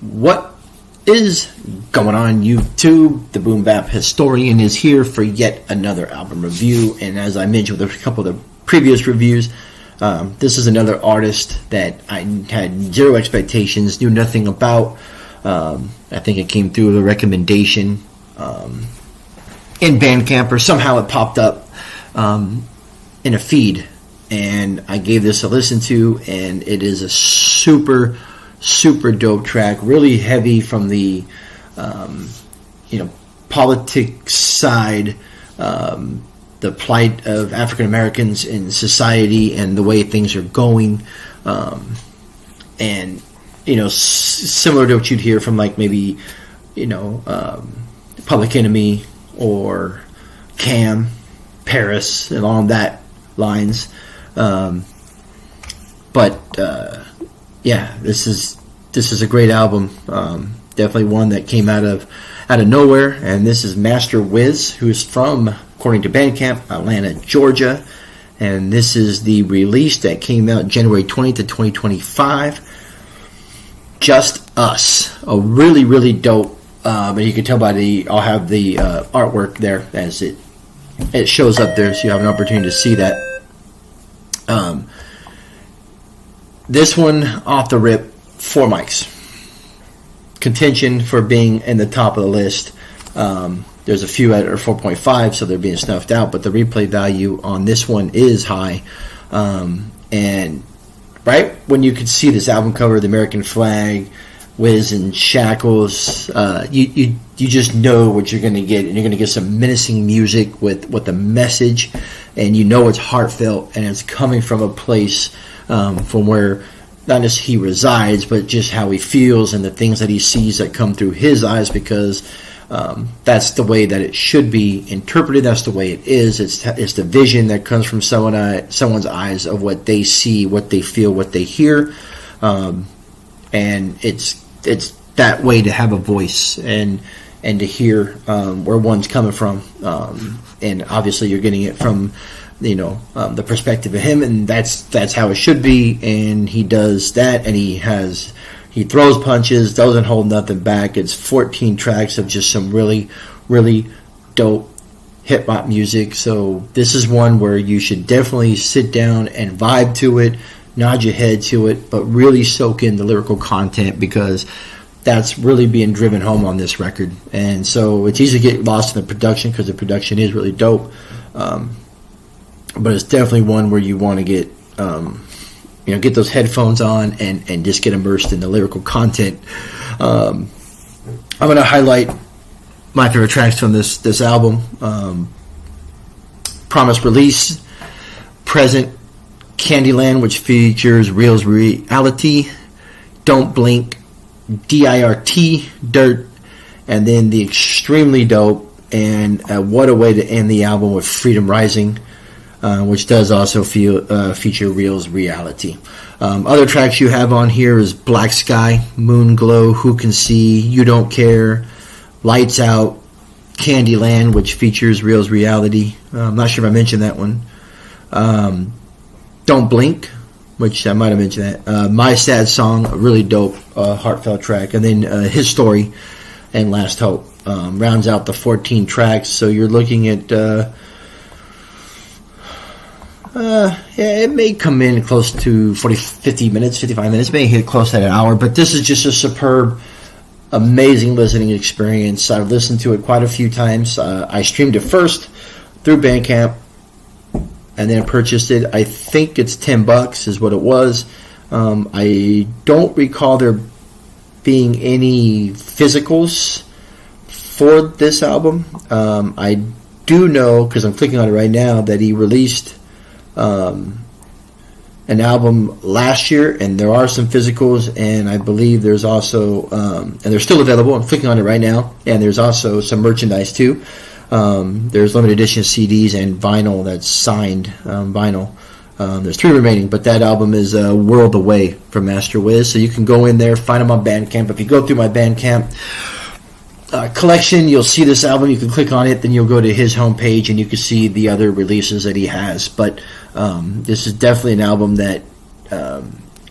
What is going on YouTube? The Boom-BapHistorian is here for yet another album review, and as I mentioned with a couple of the previous reviews, this is another artist that I had zero expectations, knew nothing about. I think it came through a recommendation in Bandcamp, or somehow it popped up in a feed, and I gave this a listen to, and it is a super dope track, really heavy from the politics side, the plight of African Americans in society and the way things are going, and similar to what you'd hear from like maybe Public Enemy or Cam, Paris, along that lines, yeah, this is a great album. Definitely one that came out of nowhere. And this is Master Wiz, who's from, according to Bandcamp, Atlanta, Georgia. And this is the release that came out January 20th of 2025. Just Us, a really dope. And you can tell by I'll have the artwork there as it shows up there, so you have an opportunity to see that. This one off the rip, 4 mics. Contention for being in the top of the list. There's a few that are 4.5, so they're being snuffed out, but the replay value on this one is high. And right when you could see this album cover, the American flag, Wiz in shackles, you just know what you're going to get, and you're going to get some menacing music with a message, and it's heartfelt, and it's coming from a place from where not just he resides, but just how he feels and the things that he sees that come through his eyes, because that's the way that it should be interpreted. That's the way it is. It's the vision that comes from someone's eyes of what they see, what they feel, what they hear, and it's that way to have a voice and to hear where one's coming from, and obviously you're getting it from the perspective of him, and that's how it should be. And he does that, and he throws punches, doesn't hold nothing back. It's 14 tracks of just some really dope hip hop music. So this is one where you should definitely sit down and vibe to it, nod your head to it, but really soak in the lyrical content, because that's really being driven home on this record. And so it's easy to get lost in the production, because the production is really dope. But it's definitely one where you want to get those headphones on and just get immersed in the lyrical content. I'm going to highlight my favorite tracks from this album. Promise Release, Present, Candyland, which features Real's Reality, Don't Blink, DIRT, Dirt, and then the extremely dope, and what a way to end the album, with Freedom Rising, which does also feature Real's Reality. Other tracks you have on here is Black Sky, Moon Glow, Who Can See, You Don't Care, Lights Out, Candyland, which features Real's Reality. I'm not sure if I mentioned that one. Don't Blink, which I might have mentioned that. My Sad Song, a really dope, heartfelt track. And then His Story and Last Hope rounds out the 14 tracks. So you're looking at... it may come in close to 50 minutes, 55 minutes, may hit close to an hour, but this is just a superb, amazing listening experience. I've listened to it quite a few times. I streamed it first through Bandcamp, and then purchased it. I think it's $10 is what it was. I don't recall there being any physicals for this album. I do know, because I'm clicking on it right now, that he released an album last year, and there are some physicals, and I believe there's also and they're still available. I'm clicking on it right now, and there's also some merchandise too. There's limited edition CDs and vinyl that's signed vinyl. There's 3 remaining, but that album is a world away from Master Wiz, so you can go in there, find him on Bandcamp. If you go through my Bandcamp collection, you'll see this album. You can click on it, then you'll go to his homepage, and you can see the other releases that he has. But this is definitely an album that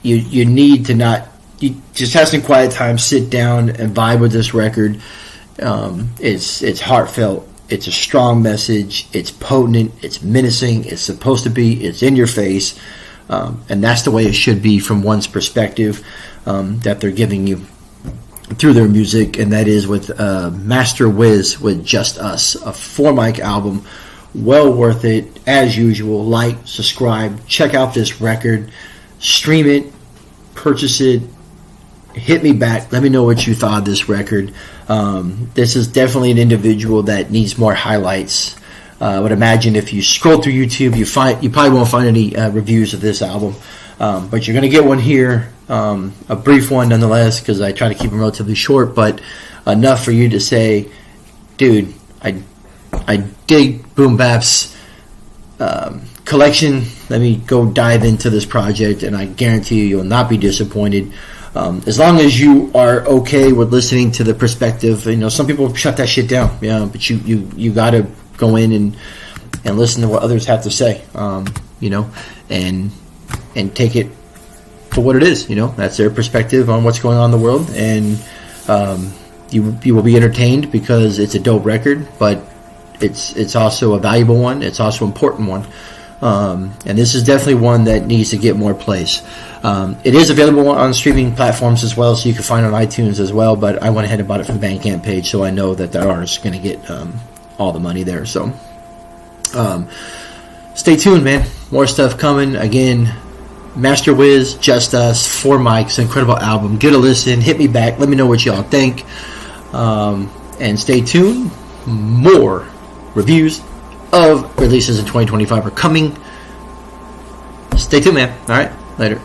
you need to not you just have some quiet time, sit down and vibe with this record. It's heartfelt. It's a strong message. It's potent. It's menacing. It's supposed to be. It's in your face. And that's the way it should be from one's perspective that they're giving you through their music. And that is with Master Wiz with Just Us, a 4-mic album. Well worth it. As usual, like, subscribe, check out this record, stream it, purchase it, hit me back. Let me know what you thought of this record. This is definitely an individual that needs more highlights. I would imagine if you scroll through YouTube, you probably won't find any reviews of this album, but you're going to get one here, a brief one nonetheless, because I try to keep them relatively short, but enough for you to say, dude, I dig Boom Bap's collection. Let me go dive into this project, and I guarantee you'll not be disappointed. As long as you are okay with listening to the perspective, some people shut that shit down, but you got to go in and listen to what others have to say, and take it for what it is. That's their perspective on what's going on in the world, and you will be entertained because it's a dope record, but it's also a valuable one. It's also an important one. And this is definitely one that needs to get more plays. It is available on streaming platforms as well, so you can find it on iTunes as well, but I went ahead and bought it from the Bandcamp page, so I know that the artist is going to get all the money there. So stay tuned, man. More stuff coming. Again, Master Wiz, Just Us, 4 mics, incredible album. Get a listen, hit me back, let me know what y'all think. And stay tuned. More reviews of releases in 2025 are coming. Stay tuned, man. All right, later.